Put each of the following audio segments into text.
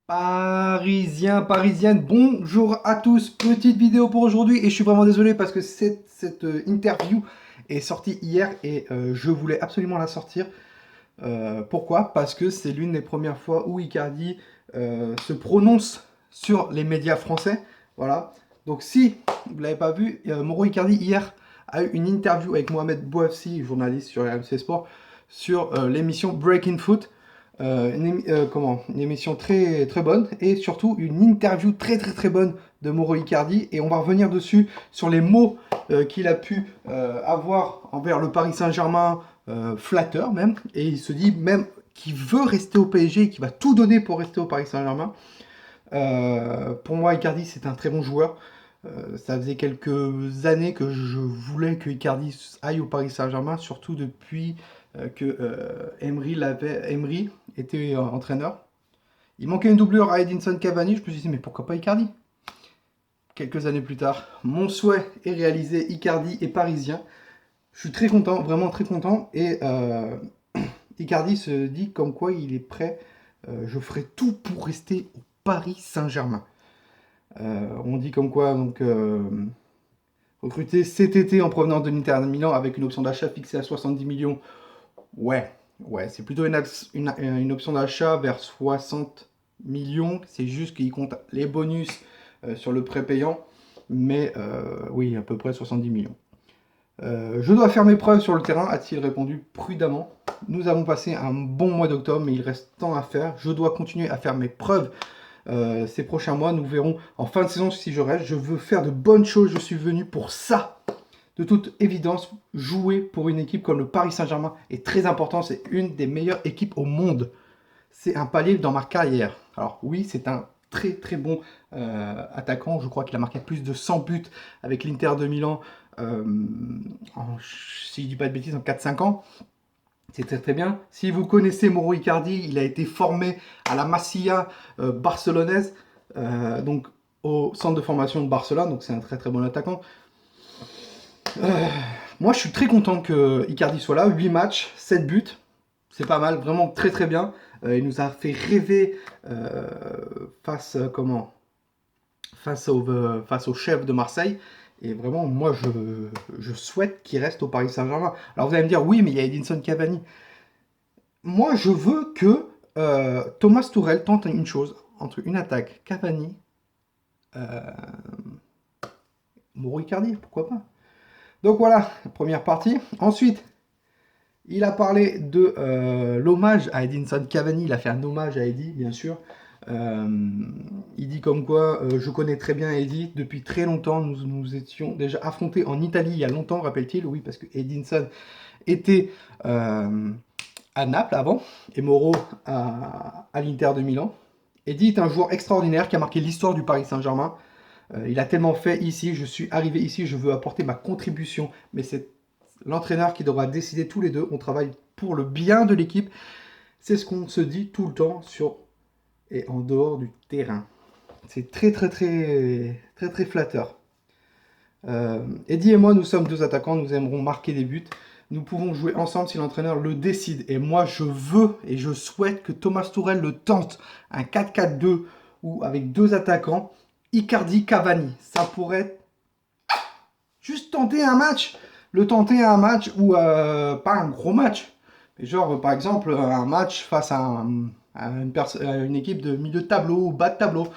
Parisiens, parisiennes, bonjour à tous, petite vidéo pour aujourd'hui et je suis vraiment désolé parce que cette interview est sortie hier et je voulais absolument la sortir. Pourquoi? Parce que c'est l'une des premières fois où Icardi se prononce sur les médias français. Voilà. Donc si vous ne l'avez pas vu, Mauro Icardi hier a eu une interview avec Mohamed Bouafsi, journaliste sur RMC Sport, sur l'émission Breaking Foot. Une émission très très bonne et surtout une interview très bonne de Mauro Icardi et on va revenir dessus sur les mots qu'il a pu avoir envers le Paris Saint-Germain, flatteur même, et il se dit même qu'il veut rester au PSG et qu'il va tout donner pour rester au Paris Saint-Germain. Pour moi, Icardi, c'est un très bon joueur. Ça faisait quelques années que je voulais que Icardi aille au Paris Saint-Germain, surtout depuis que Emery était entraîneur. Il manquait une doublure à Edinson Cavani, je me suis dit mais pourquoi pas Icardi? Quelques années plus tard, mon souhait est réalisé, Icardi est parisien. Je suis très content, vraiment très content, et Icardi se dit comme quoi il est prêt, je ferai tout pour rester au Paris Saint-Germain. On dit comme quoi donc recruter cet été en provenance de l'Inter de Milan avec une option d'achat fixée à 70 millions. Ouais, ouais, c'est plutôt une option d'achat vers 60 millions. C'est juste qu'il compte les bonus sur le prêt payant. Mais oui, à peu près 70 millions. Je dois faire mes preuves sur le terrain, a-t-il répondu prudemment. Nous avons passé un bon mois d'octobre, mais il reste tant à faire. Je dois continuer à faire mes preuves ces prochains mois. Nous verrons en fin de saison si je reste. Je veux faire de bonnes choses. Je suis venu pour ça. De toute évidence, jouer pour une équipe comme le Paris Saint-Germain est très important. C'est une des meilleures équipes au monde. C'est un palier dans ma carrière. Alors oui, c'est un très bon attaquant. Je crois qu'il a marqué plus de 100 buts avec l'Inter de Milan, si je ne dis pas de bêtises, en 4-5 ans. C'est très bien. Si vous connaissez Mauro Icardi, il a été formé à la Masia barcelonaise, donc au centre de formation de Barcelone. Donc c'est un très bon attaquant. Moi, je suis très content que Icardi soit là. 8 matchs, 7 buts. C'est pas mal, vraiment très bien. Il nous a fait rêver face, face au chef de Marseille. Et vraiment, moi, je souhaite qu'il reste au Paris Saint-Germain. Alors vous allez me dire, oui, mais il y a Edinson Cavani. Moi, je veux que Thomas Tuchel tente une chose entre une attaque Cavani, euh, Mauro Icardi, pourquoi pas. Donc voilà, première partie. Ensuite, il a parlé de l'hommage à Edinson Cavani. Il a fait un hommage à Eddie, bien sûr. Il dit comme quoi, je connais très bien Eddie. Depuis très longtemps, nous étions déjà affrontés en Italie il y a longtemps, rappelle-t-il. Oui, parce que Edinson était à Naples avant et Mauro à l'Inter de Milan. Eddie est un joueur extraordinaire qui a marqué l'histoire du Paris Saint-Germain. Il a tellement fait ici, je suis arrivé ici, je veux apporter ma contribution. Mais c'est l'entraîneur qui devra décider tous les deux. On travaille pour le bien de l'équipe. C'est ce qu'on se dit tout le temps sur et en dehors du terrain. C'est très flatteur. Eddie et moi, nous sommes deux attaquants, nous aimerons marquer des buts. Nous pouvons jouer ensemble si l'entraîneur le décide. Et moi, je veux et je souhaite que Thomas Tuchel le tente. Un 4-4-2 ou avec deux attaquants, Icardi, Cavani. Ça pourrait être juste tenter un match. Le tenter un match ou pas un gros match. Mais genre, par exemple, un match face à une équipe de milieu de tableau ou bas de tableau.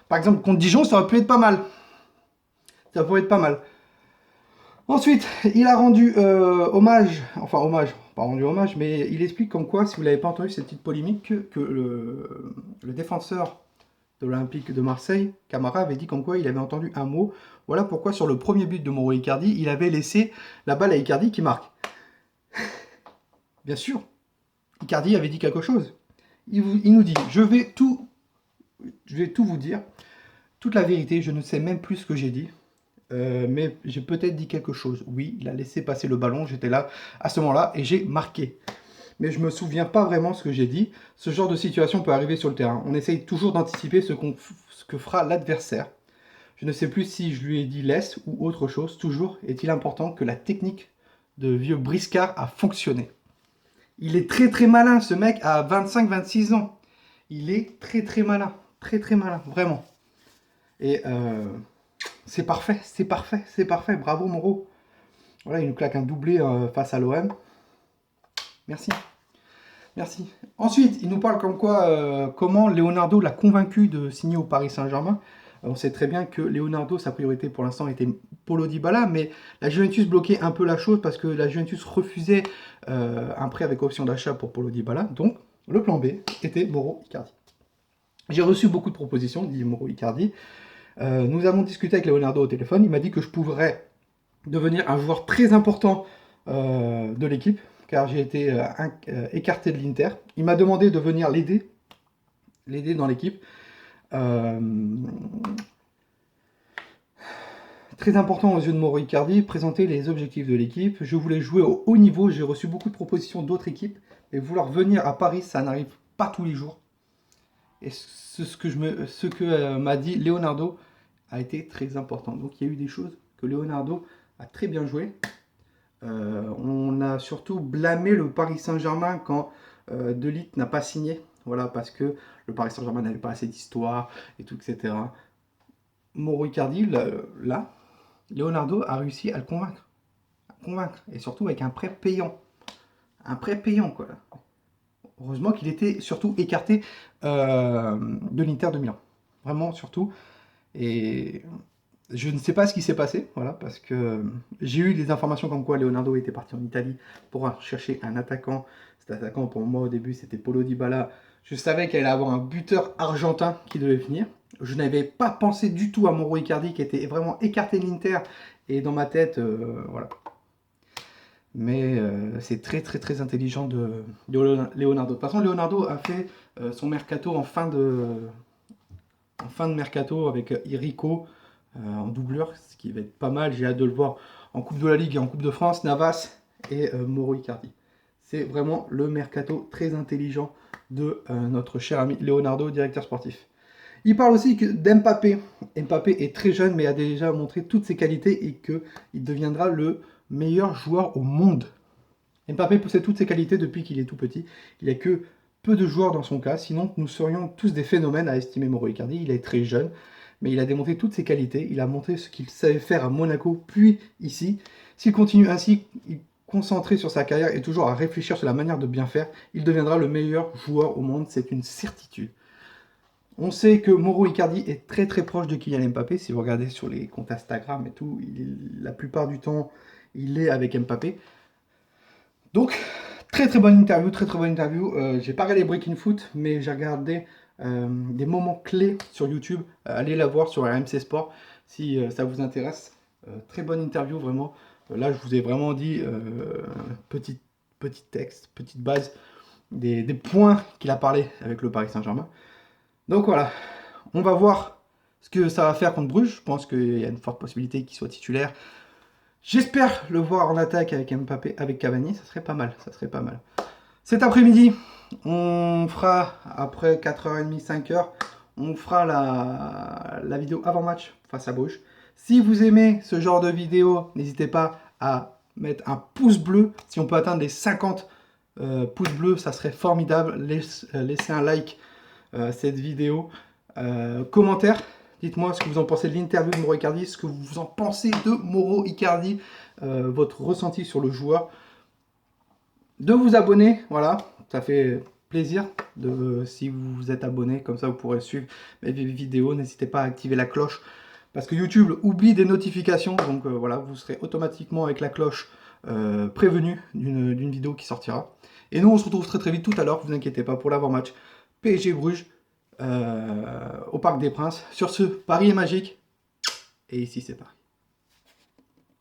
Par exemple, contre Dijon, ça aurait pu être pas mal. Ça pourrait être pas mal. Ensuite, il a rendu hommage, enfin hommage, pas rendu hommage, mais il explique comme quoi, si vous l'avez pas entendu cette petite polémique, que le défenseur de l'Olympique de Marseille, Camara, avait dit comme quoi il avait entendu un mot. Voilà pourquoi sur le premier but de Mauro Icardi, il avait laissé la balle à Icardi qui marque. Bien sûr, Icardi avait dit quelque chose. Il nous dit, je vais tout vous dire, toute la vérité, je ne sais même plus ce que j'ai dit. Mais j'ai peut-être dit quelque chose. Oui, il a laissé passer le ballon, j'étais là à ce moment-là et j'ai marqué. Mais je me souviens pas vraiment ce que j'ai dit. Ce genre de situation peut arriver sur le terrain. On essaye toujours d'anticiper ce que fera l'adversaire. Je ne sais plus si je lui ai dit laisse ou autre chose. Toujours est-il important que la technique de vieux briscard a fonctionné. Il est très malin, ce mec à 25-26 ans. Il est très malin. Très très malin, vraiment. Et c'est parfait, c'est parfait, c'est parfait. Bravo Moreau. Voilà, il nous claque un doublé face à l'OM. Merci. Merci. Ensuite, il nous parle comme quoi, comment Leonardo l'a convaincu de signer au Paris Saint-Germain. On sait très bien que Leonardo, sa priorité pour l'instant était Paulo Dybala, mais la Juventus bloquait un peu la chose parce que la Juventus refusait un prêt avec option d'achat pour Paulo Dybala. Donc, le plan B était Mauro Icardi. J'ai reçu beaucoup de propositions, dit Mauro Icardi. Nous avons discuté avec Leonardo au téléphone. Il m'a dit que je pourrais devenir un joueur très important de l'équipe, car j'ai été écarté de l'Inter. Il m'a demandé de venir l'aider dans l'équipe. Très important aux yeux de Mauro Icardi, présenter les objectifs de l'équipe. Je voulais jouer au haut niveau, j'ai reçu beaucoup de propositions d'autres équipes, et vouloir venir à Paris, ça n'arrive pas tous les jours. Et ce que m'a dit Leonardo a été très important. Donc il y a eu des choses que Leonardo a très bien joué. On a surtout blâmé le Paris Saint-Germain quand De Ligt n'a pas signé. Voilà, parce que le Paris Saint-Germain n'avait pas assez d'histoire et tout, etc. Mauro Icardi, là, Leonardo a réussi à le convaincre. Et surtout avec un prêt payant. Un prêt payant, quoi. Heureusement qu'il était surtout écarté de l'Inter de Milan. Vraiment, surtout. Et je ne sais pas ce qui s'est passé, voilà, parce que j'ai eu des informations comme quoi Leonardo était parti en Italie pour chercher un attaquant. Cet attaquant, pour moi, au début, c'était Paulo Dybala. Je savais qu'il allait avoir un buteur argentin qui devait venir. Je n'avais pas pensé du tout à Mauro Icardi, qui était vraiment écarté de l'Inter. Et dans ma tête, voilà. Mais c'est très très très intelligent de Leonardo. De toute façon, Leonardo a fait son mercato en fin de mercato avec Irico en doubleur, ce qui va être pas mal. J'ai hâte de le voir en Coupe de la Ligue et en Coupe de France, Navas et Mauro Icardi. C'est vraiment le mercato très intelligent de notre cher ami Leonardo, directeur sportif. Il parle aussi d'Mbappé. Mbappé est très jeune mais a déjà montré toutes ses qualités et qu'il deviendra le meilleur joueur au monde. Mbappé possède toutes ses qualités depuis qu'il est tout petit. Il n'y a que peu de joueurs dans son cas, sinon nous serions tous des phénomènes à estimer Mauro Icardi. Il est très jeune, mais il a démontré toutes ses qualités. Il a montré ce qu'il savait faire à Monaco, puis ici. S'il continue ainsi, concentré sur sa carrière et toujours à réfléchir sur la manière de bien faire, il deviendra le meilleur joueur au monde, c'est une certitude. On sait que Mauro Icardi est très très proche de Kylian Mbappé. Si vous regardez sur les comptes Instagram et tout, la plupart du temps, il est avec Mbappé. Donc, très très bonne interview, très très bonne interview. J'ai pas regardé Breaking Foot, mais j'ai regardé des moments clés sur YouTube. Allez la voir sur RMC Sport si ça vous intéresse. Très bonne interview, vraiment. Là, je vous ai vraiment dit petit texte, petite base, des points qu'il a parlé avec le Paris Saint-Germain. Donc voilà, on va voir ce que ça va faire contre Bruges. Je pense qu'il y a une forte possibilité qu'il soit titulaire. J'espère le voir en attaque avec Mbappé, avec Cavani, ça serait pas mal, ça serait pas mal. Cet après-midi, on fera, après 4h30, 5h, on fera la vidéo avant-match face à Bruges. Si vous aimez ce genre de vidéo, n'hésitez pas à mettre un pouce bleu. Si on peut atteindre les 50 pouces bleus, ça serait formidable. Laissez un like à cette vidéo. Commentaire. Dites-moi ce que vous en pensez de l'interview de Mauro Icardi, ce que vous en pensez de Mauro Icardi, votre ressenti sur le joueur. De vous abonner, voilà, ça fait plaisir si vous êtes abonné, comme ça vous pourrez suivre mes vidéos. N'hésitez pas à activer la cloche, parce que YouTube oublie des notifications, donc voilà, vous serez automatiquement avec la cloche prévenu d'une vidéo qui sortira. Et nous on se retrouve très très vite tout à l'heure, vous inquiétez pas, pour l'avant-match PSG Bruges. Au Parc des Princes. Sur ce, Paris est magique. Et ici, c'est parti.